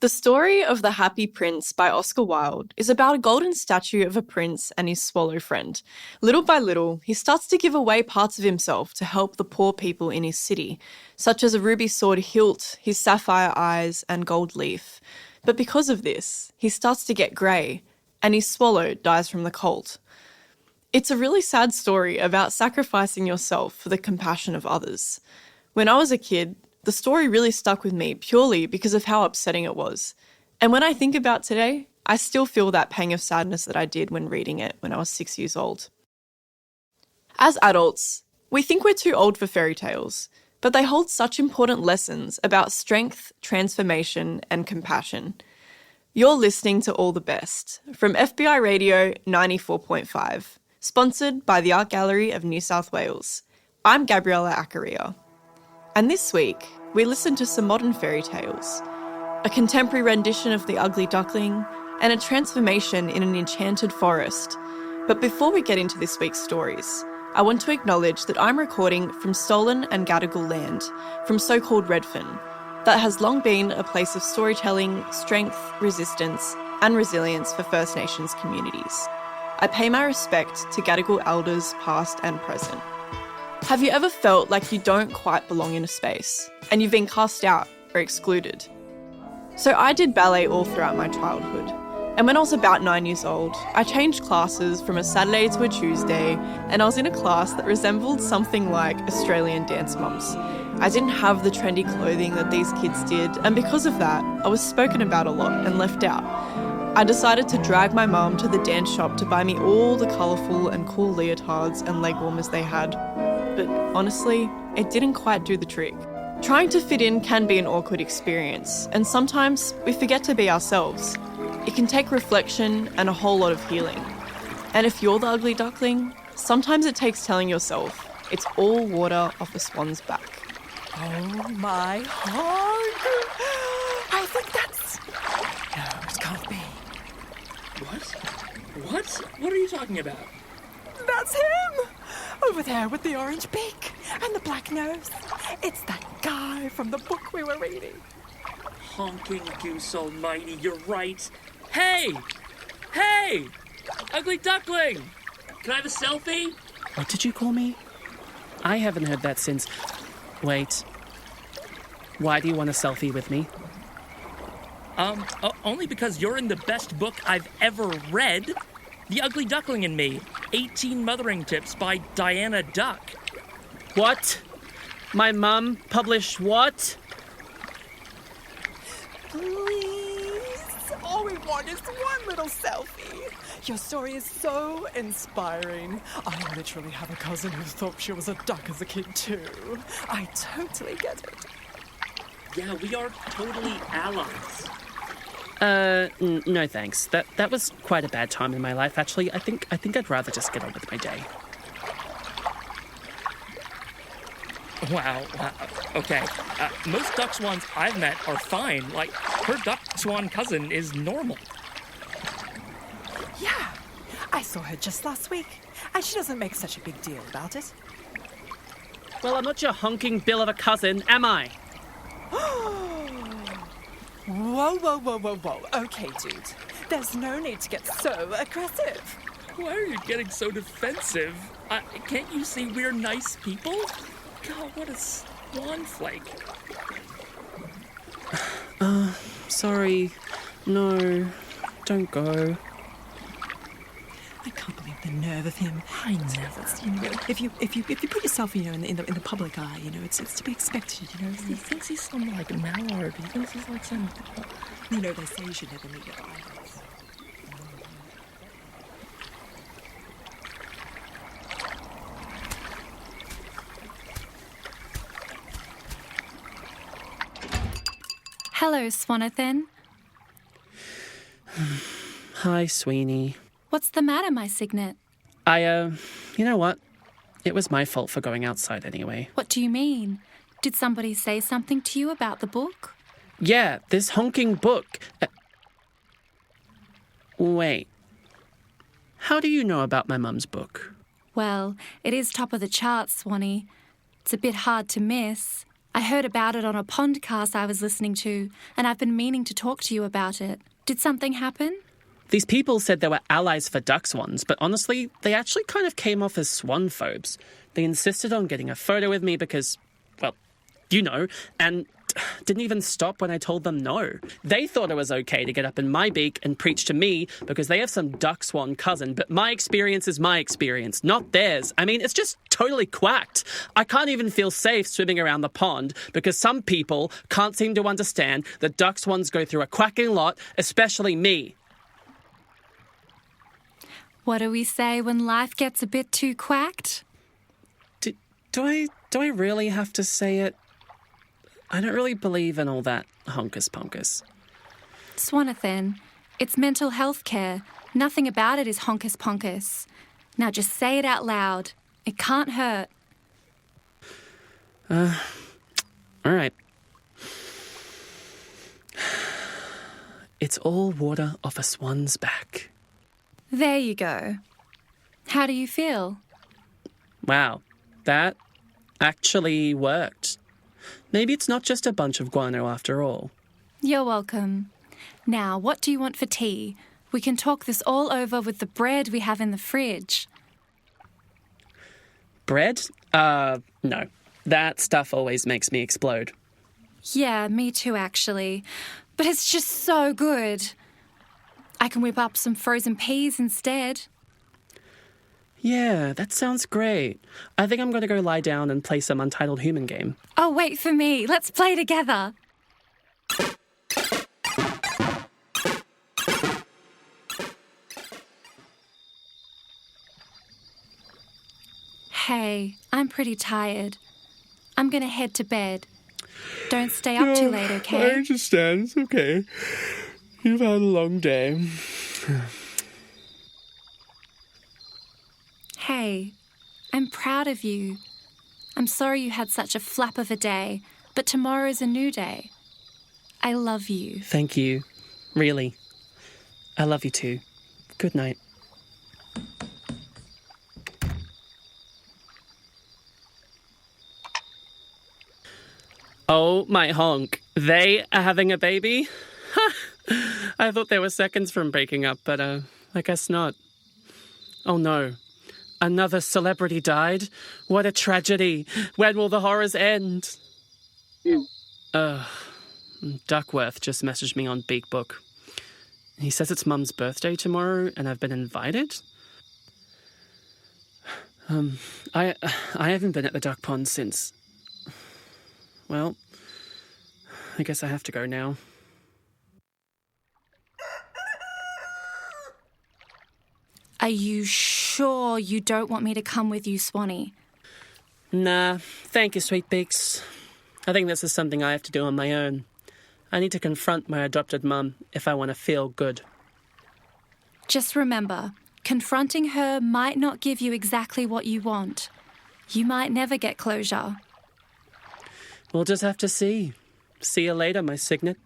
The Story of the Happy Prince by Oscar Wilde is about a golden statue of a prince and his swallow friend. Little by little, he starts to give away parts of himself to help the poor people in his city, such as a ruby sword hilt, his sapphire eyes, and gold leaf. But because of this, he starts to get grey, and his swallow dies from the cold. It's a really sad story about sacrificing yourself for the compassion of others. When I was a kid, the story really stuck with me purely because of how upsetting it was. And when I think about today, I still feel that pang of sadness that I did when reading it when I was 6 years old. As adults, we think we're too old for fairy tales, but they hold such important lessons about strength, transformation, and compassion. You're listening to All the Best from FBI Radio 94.5, sponsored by the Art Gallery of New South Wales. I'm Gabrielle Accaria. And this week, we listened to some modern fairy tales, a contemporary rendition of The Ugly Duckling, and a transformation in an enchanted forest. But before we get into this week's stories, I want to acknowledge that I'm recording from stolen and Gadigal land, from so-called Redfern, that has long been a place of storytelling, strength, resistance, and resilience for First Nations communities. I pay my respect to Gadigal elders past and present. Have you ever felt like you don't quite belong in a space and you've been cast out or excluded? So I did ballet all throughout my childhood, and when I was about 9 years old, I changed classes from a Saturday to a Tuesday, and I was in a class that resembled something like Australian dance mums. I didn't have the trendy clothing that these kids did, and because of that, I was spoken about a lot and left out. I decided to drag my mum to the dance shop to buy me all the colourful and cool leotards and leg warmers they had. But honestly, it didn't quite do the trick. Trying to fit in can be an awkward experience, and sometimes we forget to be ourselves. It can take reflection and a whole lot of healing. And if you're the ugly duckling, sometimes it takes telling yourself it's all water off a swan's back. Oh my heart! I think that's... No, it can't be. What? What are you talking about? That's him! Over there with the orange beak and the black nose. It's that guy from the book we were reading. Honking goose almighty, you're right. Hey! Hey! Ugly duckling! Can I have a selfie? What did you call me? I haven't heard that since... Wait. Why do you want a selfie with me? Only because you're in the best book I've ever read. The Ugly Duckling and Me, 18 Mothering Tips by Diana Duck. What? My mum published what? Please. All we want is one little selfie. Your story is so inspiring. I literally have a cousin who thought she was a duck as a kid too. I totally get it. Yeah, we are totally allies. No thanks. That was quite a bad time in my life, actually. I think I'd rather just get on with my day. Wow. Okay. Most duck swans I've met are fine. Like, her duck swan cousin is normal. Yeah, I saw her just last week, and she doesn't make such a big deal about it. Well, I'm not your honking bill of a cousin, am I? Whoa. Okay, dude. There's no need to get so aggressive. Why are you getting so defensive? Can't you see we're nice people? God, what a swan flake. Sorry. No, don't go. I can't believe the nerve of him. I know. If you put yourself, in the public eye, it's to be expected, He thinks he's some, mallard. He thinks he's like some... They say you should never meet your idols. Hello, Swanathon. Hi, Sweenie. What's the matter, my signet? You know what? It was my fault for going outside anyway. What do you mean? Did somebody say something to you about the book? Yeah, this honking book. Wait. How do you know about my mum's book? Well, it is top of the charts, Swanee. It's a bit hard to miss. I heard about it on a podcast I was listening to, and I've been meaning to talk to you about it. Did something happen? These people said they were allies for duck swans, but honestly, they actually kind of came off as swan phobes. They insisted on getting a photo with me because, well, you know, and didn't even stop when I told them no. They thought it was okay to get up in my beak and preach to me because they have some duck swan cousin, but my experience is my experience, not theirs. I mean, it's just totally quacked. I can't even feel safe swimming around the pond because some people can't seem to understand that duck swans go through a quacking lot, especially me. What do we say when life gets a bit too quacked? Do I really have to say it? I don't really believe in all that honkus-ponkus. Swanathon, it's mental health care. Nothing about it is honkus-ponkus. Now just say it out loud. It can't hurt. All right. It's all water off a swan's back. There you go. How do you feel? Wow, that actually worked. Maybe it's not just a bunch of guano after all. You're welcome. Now, what do you want for tea? We can talk this all over with the bread we have in the fridge. Bread? No. That stuff always makes me explode. Yeah, me too, actually. But it's just so good. I can whip up some frozen peas instead. Yeah, that sounds great. I think I'm going to go lie down and play some Untitled Human game. Oh, wait for me. Let's play together. Hey, I'm pretty tired. I'm going to head to bed. Don't stay up too late, okay? I understand. It's okay. You've had a long day. Hey, I'm proud of you. I'm sorry you had such a flap of a day, but tomorrow is a new day. I love you. Thank you. Really. I love you too. Good night. Oh, my honk. They are having a baby? I thought they were seconds from breaking up, but I guess not. Oh no. Another celebrity died? What a tragedy. When will the horrors end? Duckworth just messaged me on BeakBook. He says it's Mum's birthday tomorrow and I've been invited. I haven't been at the duck pond since... Well, I guess I have to go now. Are you sure you don't want me to come with you, Swanee? Nah, thank you, Sweet Beaks. I think this is something I have to do on my own. I need to confront my adopted mum if I want to feel good. Just remember, confronting her might not give you exactly what you want. You might never get closure. We'll just have to see. See you later, my signet.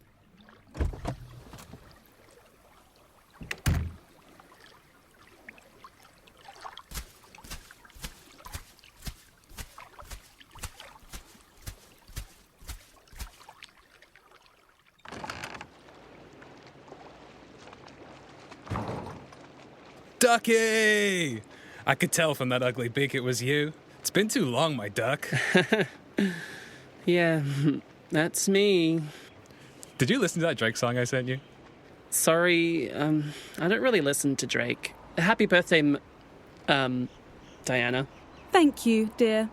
Ducky! I could tell from that ugly beak it was you. It's been too long, my duck. Yeah, that's me. Did you listen to that Drake song I sent you? Sorry, I don't really listen to Drake. Happy birthday, Diana. Thank you, dear.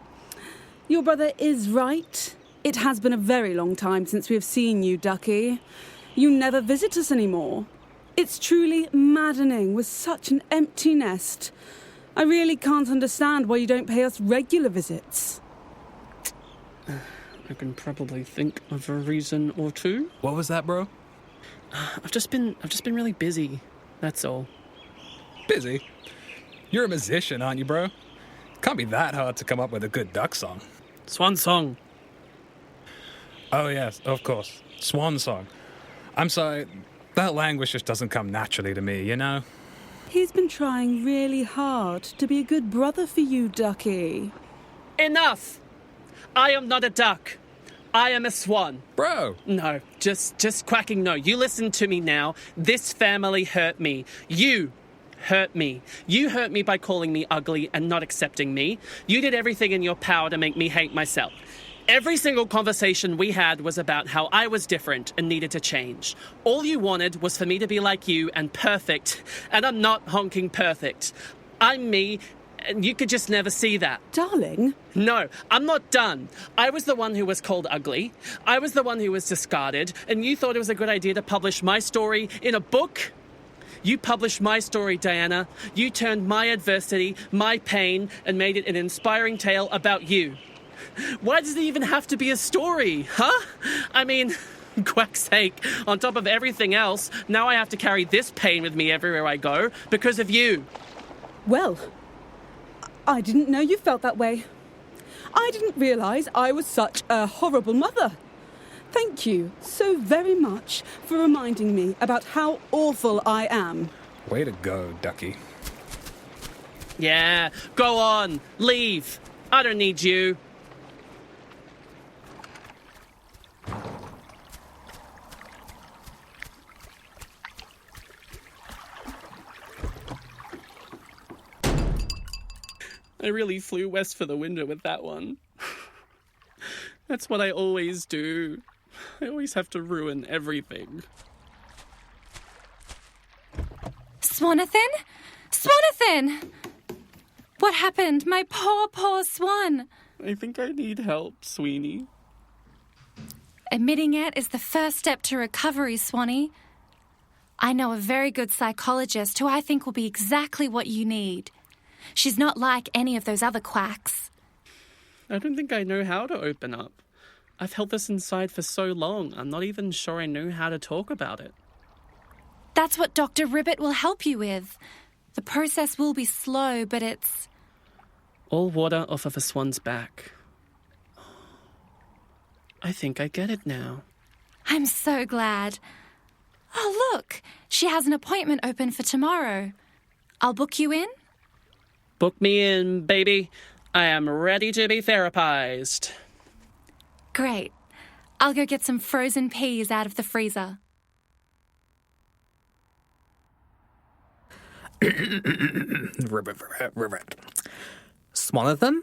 Your brother is right. It has been a very long time since we have seen you, Ducky. You never visit us anymore. It's truly maddening with such an empty nest. I really can't understand why you don't pay us regular visits. I can probably think of a reason or two. What was that, bro? I've just been really busy. That's all. Busy? You're a musician, aren't you, bro? Can't be that hard to come up with a good duck song. Swan song. Oh, yes, of course. Swan song. I'm sorry, that language just doesn't come naturally to me, you know? He's been trying really hard to be a good brother for you, Ducky. Enough! I am not a duck. I am a swan. Bro! No, just quacking no. You listen to me now. This family hurt me. You hurt me. You hurt me by calling me ugly and not accepting me. You did everything in your power to make me hate myself. Every single conversation we had was about how I was different and needed to change. All you wanted was for me to be like you and perfect, and I'm not honking perfect. I'm me, and you could just never see that. Darling? No, I'm not done. I was the one who was called ugly. I was the one who was discarded, and you thought it was a good idea to publish my story in a book? You published my story, Diana. You turned my adversity, my pain, and made it an inspiring tale about you. Why does it even have to be a story, huh? I mean, quack's sake, on top of everything else, now I have to carry this pain with me everywhere I go because of you. Well, I didn't know you felt that way. I didn't realise I was such a horrible mother. Thank you so very much for reminding me about how awful I am. Way to go, Ducky. Yeah, go on, leave. I don't need you. I really flew west for the window with that one. That's what I always do. I always have to ruin everything. Swanathon? Swanathon! What happened? My poor, poor swan. I think I need help, Sweenie. Admitting it is the first step to recovery, Swanee. I know a very good psychologist who I think will be exactly what you need. She's not like any of those other quacks. I don't think I know how to open up. I've held this inside for so long, I'm not even sure I know how to talk about it. That's what Dr. Ribbit will help you with. The process will be slow, but it's... All water off of a swan's back. I think I get it now. I'm so glad. Oh, look, she has an appointment open for tomorrow. I'll book you in. Book me in, baby. I am ready to be therapized. Great. I'll go get some frozen peas out of the freezer. Ribbit. Swanathon?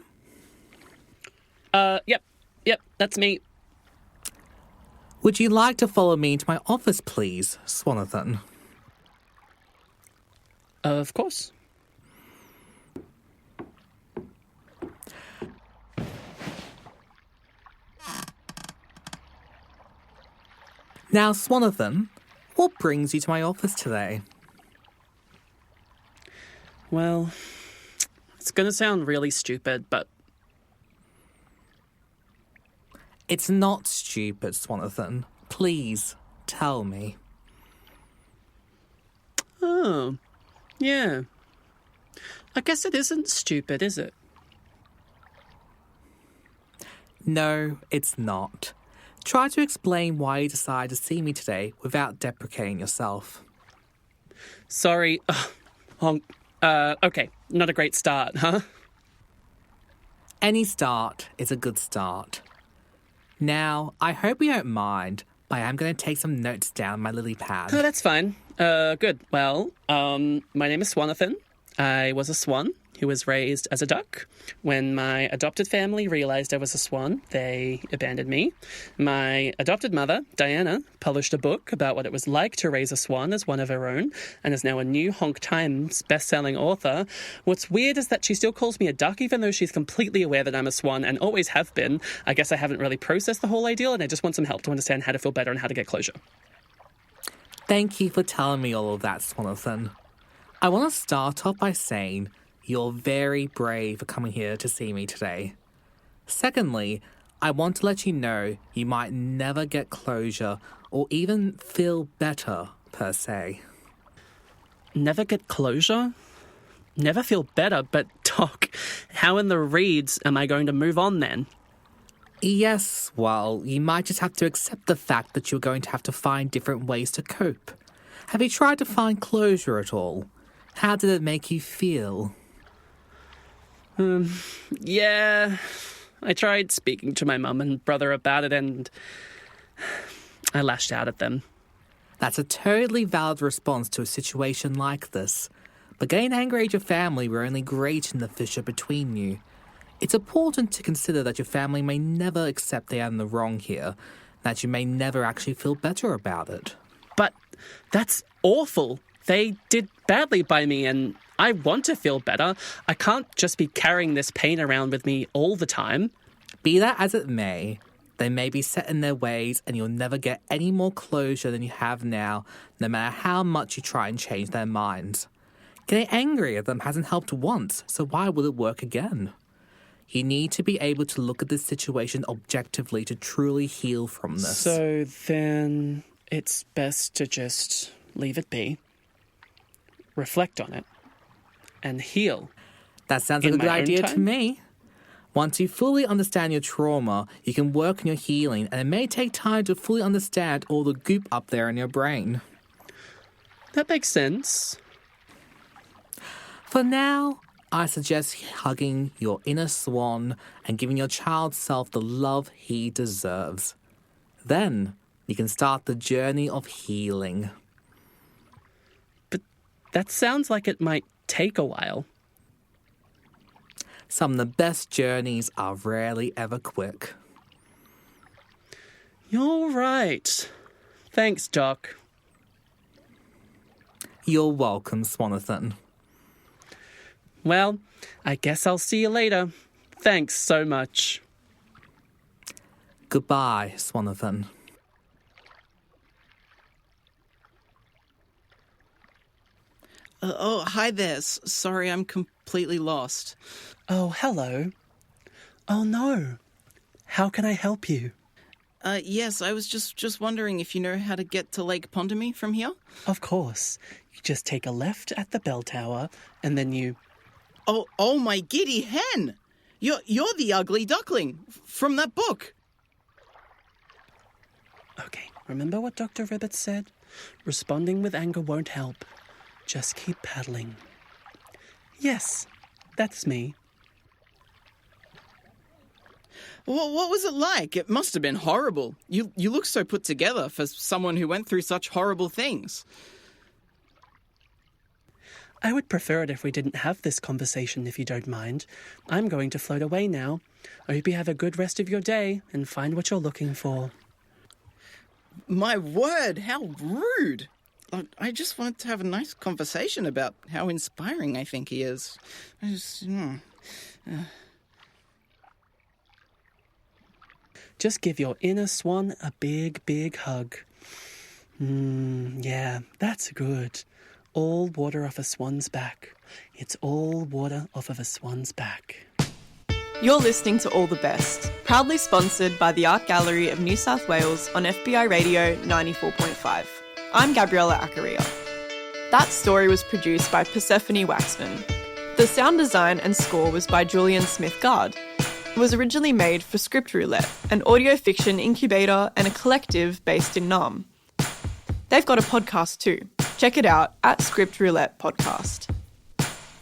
Yep, that's me. Would you like to follow me into my office, please, Swanathon? Of course. Now, Swanathon, what brings you to my office today? Well, it's going to sound really stupid, but... It's not stupid, Swanathon. Please, tell me. Oh, yeah. I guess it isn't stupid, is it? No, it's not. Try to explain why you decided to see me today without deprecating yourself. Sorry. Okay, not a great start, huh? Any start is a good start. Now, I hope you don't mind, but I am going to take some notes down my lily pad. Oh, that's fine. Good. Well, my name is Swanathon. I was a swan who was raised as a duck. When my adopted family realised I was a swan, they abandoned me. My adopted mother, Diana, published a book about what it was like to raise a swan as one of her own, and is now a New Honk Times best-selling author. What's weird is that she still calls me a duck, even though she's completely aware that I'm a swan and always have been. I guess I haven't really processed the whole ideal, and I just want some help to understand how to feel better and how to get closure. Thank you for telling me all of that, Swanathon. I want to start off by saying you're very brave for coming here to see me today. Secondly, I want to let you know you might never get closure or even feel better, per se. Never get closure? Never feel better, but Doc, how in the reeds am I going to move on then? Yes, well, you might just have to accept the fact that you're going to have to find different ways to cope. Have you tried to find closure at all? How did it make you feel? Yeah, I tried speaking to my mum and brother about it and I lashed out at them. That's a totally valid response to a situation like this. But getting angry at your family will only greaten the fissure between you. It's important to consider that your family may never accept they are in the wrong here, that you may never actually feel better about it. But that's awful. They did badly by me and I want to feel better. I can't just be carrying this pain around with me all the time. Be that as it may, they may be set in their ways and you'll never get any more closure than you have now, no matter how much you try and change their minds. Getting angry at them hasn't helped once, so why will it work again? You need to be able to look at this situation objectively to truly heal from this. So then it's best to just leave it be, reflect on it, and heal. That sounds like a good idea to time? me. Once you fully understand your trauma, you can work on your healing, and it may take time to fully understand all the goop up there in your brain. That makes sense. For now, I suggest hugging your inner swan and giving your child self the love he deserves. Then you can start the journey of healing. But that sounds like it might take a while. Some of the best journeys are rarely ever quick. You're right. Thanks, Doc. You're welcome, Swanathon. Well, I guess I'll see you later. Thanks so much. Goodbye, Swanathon. Hi there. Sorry, I'm completely lost. Oh, hello. Oh, no. How can I help you? Yes, I was just wondering if you know how to get to Lake Pondomy from here? Of course. You just take a left at the bell tower, and then you... Oh, my giddy hen! You're the ugly duckling from that book. Okay, remember what Dr. Ribbit said? Responding with anger won't help. Just keep paddling. Yes, that's me. What was it like? It must have been horrible. You look so put together for someone who went through such horrible things. I would prefer it if we didn't have this conversation, if you don't mind. I'm going to float away now. I hope you have a good rest of your day and find what you're looking for. My word, how rude! I just wanted to have a nice conversation about how inspiring I think he is. Just give your inner swan a big, big hug. Yeah, that's good. All water off a swan's back. It's all water off of a swan's back. You're listening to All the Best, proudly sponsored by the Art Gallery of New South Wales on FBI Radio 94.5. I'm Gabrielle Accaria. That story was produced by Persephone Waxman. The sound design and score was by Julian Smith Gard. It was originally made for Script Roulette, an audio fiction incubator and a collective based in Nam. They've got a podcast too. Check it out at Script Roulette Podcast.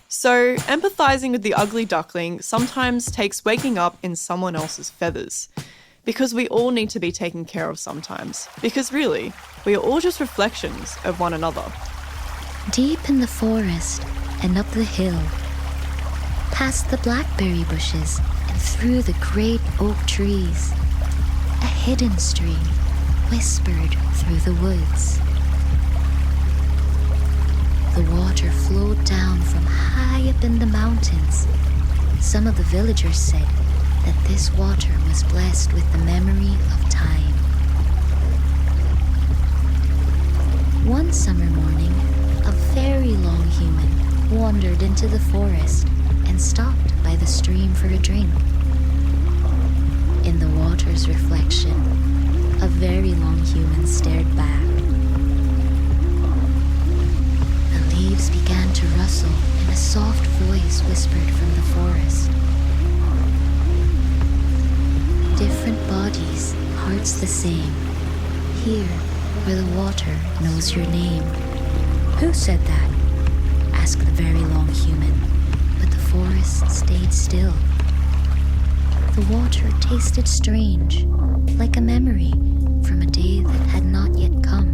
So, empathising with the ugly duckling sometimes takes waking up in someone else's feathers. Because we all need to be taken care of sometimes. Because really, we are all just reflections of one another. Deep in the forest and up the hill, past the blackberry bushes and through the great oak trees, a hidden stream whispered through the woods. The water flowed down from high up in the mountains. Some of the villagers said that this water was blessed with the memory of time. One summer morning, a very long human wandered into the forest and stopped by the stream for a drink. In the water's reflection, a very long human stared back. The leaves began to rustle and a soft voice whispered from the forest. Different bodies, hearts the same. Here, where the water knows your name. Who said that? Asked the very long human, but the forest stayed still. The water tasted strange, like a memory from a day that had not yet come.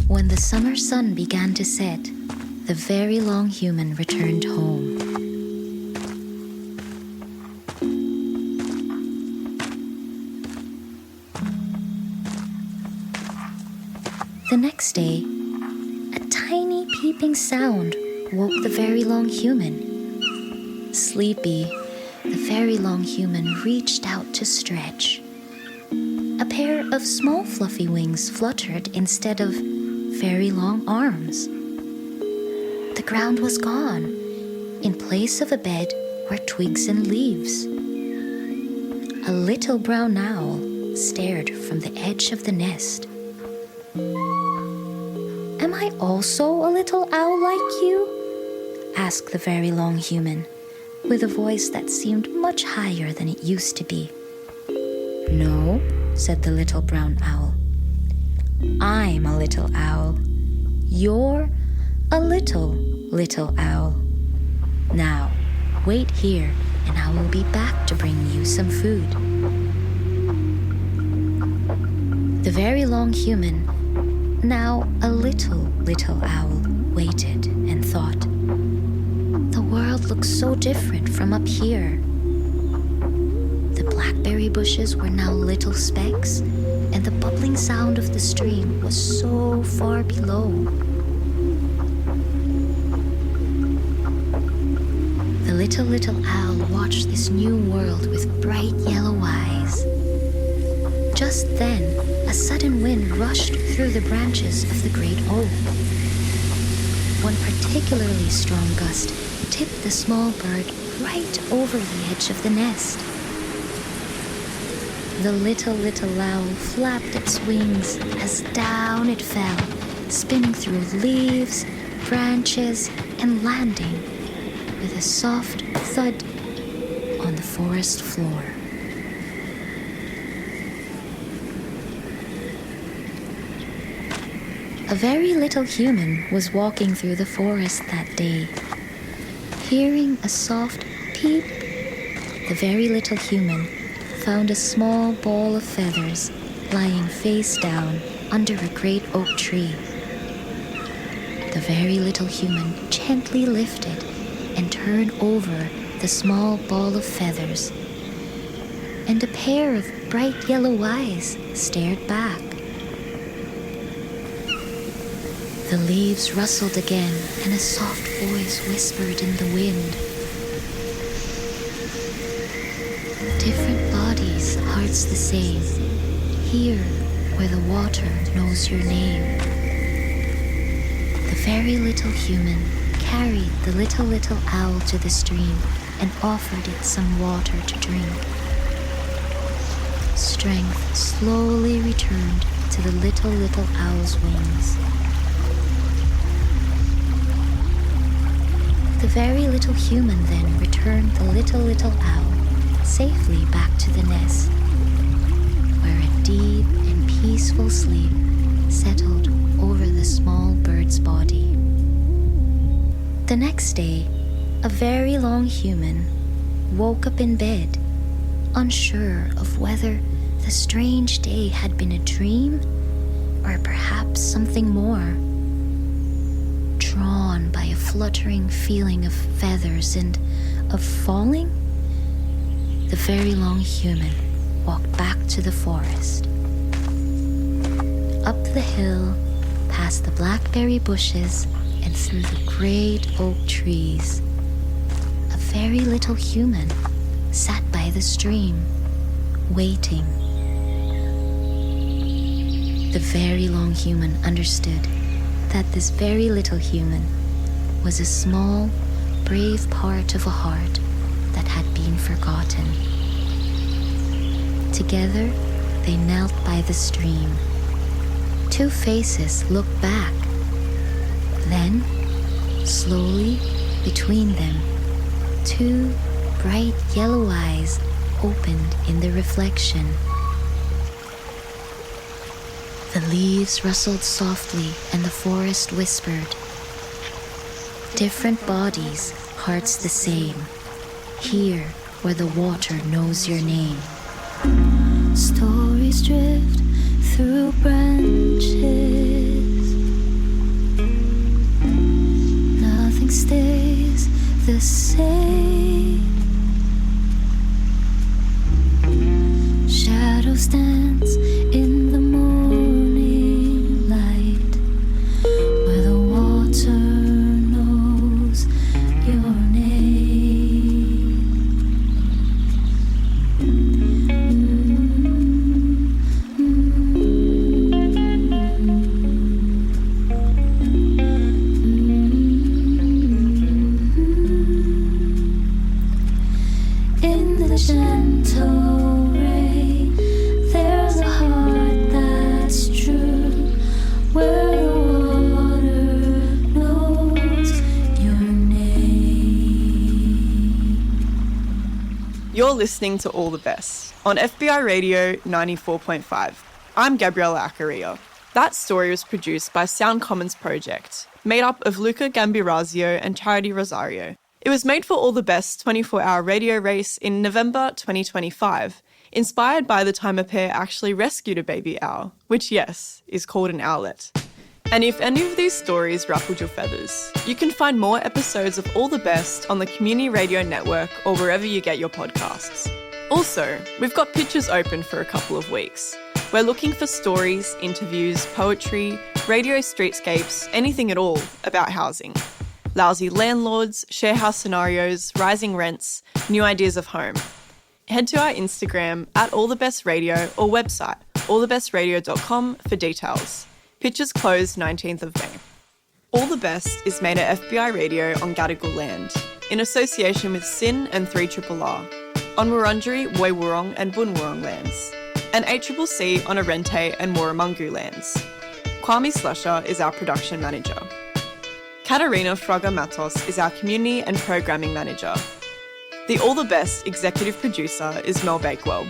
When the summer sun began to set, the very long human returned home. The next day, a tiny peeping sound woke the very long human. Sleepy, the very long human reached out to stretch. A pair of small fluffy wings fluttered instead of very long arms. The ground was gone. In place of a bed were twigs and leaves. A little brown owl stared from the edge of the nest. "Am I also a little owl like you?" asked the very long human, with a voice that seemed much higher than it used to be. "No," said the little brown owl. "I'm a little owl. You're a little owl. Now, wait here and I will be back to bring you some food." The very long human, now a little owl, waited and thought. The world looks so different from up here. The blackberry bushes were now little specks, and the bubbling sound of the stream was so far below. The little owl watched this new world with bright yellow eyes. Just then, a sudden wind rushed through the branches of the great oak. One particularly strong gust tipped the small bird right over the edge of the nest. The little owl flapped its wings as down it fell, spinning through leaves, branches, and landing with a soft thud on the forest floor. A very little human was walking through the forest that day. Hearing a soft peep, the very little human found a small ball of feathers lying face down under a great oak tree. The very little human gently lifted and turned over the small ball of feathers, and a pair of bright yellow eyes stared back. The leaves rustled again, and a soft voice whispered in the wind. Different bodies, hearts the same, here where the water knows your name. The very little human carried the little owl to the stream and offered it some water to drink. Strength slowly returned to the little owl's wings. The very little human then returned the little owl safely back to the nest, where a deep and peaceful sleep settled over the small bird's body. The next day, a very long human woke up in bed, unsure of whether the strange day had been a dream or perhaps something more. Drawn by a fluttering feeling of feathers and of falling, the very long human walked back to the forest. Up the hill, past the blackberry bushes, and through the great oak trees, a very little human sat by the stream, waiting. The very long human understood that this very little human was a small, brave part of a heart that had been forgotten. Together, they knelt by the stream. Two faces looked back. Then, slowly, between them, two bright yellow eyes opened in the reflection. The leaves rustled softly and the forest whispered. Different bodies, hearts the same. Here where the water knows your name. Stories drift through branches. Nothing stays the same. Shadows dance in the morning light, where the water knows your name. In the gentle rain, there's a heart that's true, where the water knows your name. You're listening to All the Best on FBI Radio 94.5. I'm Gabrielle Accaria. That story was produced by Sound Commons Project, made up of Luca Gambirasio and Charity Rosario. It was made for All the Best 24-hour radio race in November 2025, inspired by the time a pair actually rescued a baby owl, which, yes, is called an owlet. And if any of these stories ruffled your feathers, you can find more episodes of All the Best on the Community Radio Network or wherever you get your podcasts. Also, we've got pitches open for a couple of weeks. We're looking for stories, interviews, poetry, radio streetscapes, anything at all about housing. Lousy landlords, share house scenarios, rising rents, new ideas of home. Head to our Instagram @allthebestradio or website allthebestradio.com for details. Pitches close 19th of May. All the Best is made at FBI Radio on Gadigal land, in association with SYN and 3RRR, on Wurundjeri, Woiwurrung and Bunwurrung lands, and ACCC on Arrente and Warramungu lands. Kwame Slusher is our production manager. Katarina Fraga Matos is our community and programming manager. The All the Best executive producer is Mel Bakewell.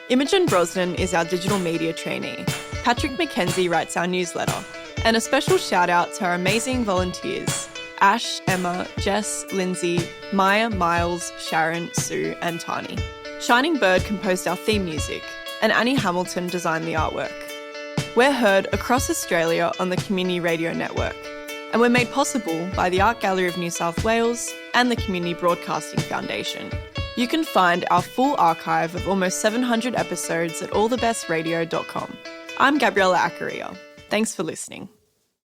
Imogen Brosnan is our digital media trainee. Patrick McKenzie writes our newsletter. And a special shout out to our amazing volunteers, Ash, Emma, Jess, Lindsay, Maya, Miles, Sharon, Sue and Tani. Shining Bird composed our theme music and Annie Hamilton designed the artwork. We're heard across Australia on the Community Radio Network, and we're made possible by the Art Gallery of New South Wales and the Community Broadcasting Foundation. You can find our full archive of almost 700 episodes at allthebestradio.com. I'm Gabriella Accaria. Thanks for listening.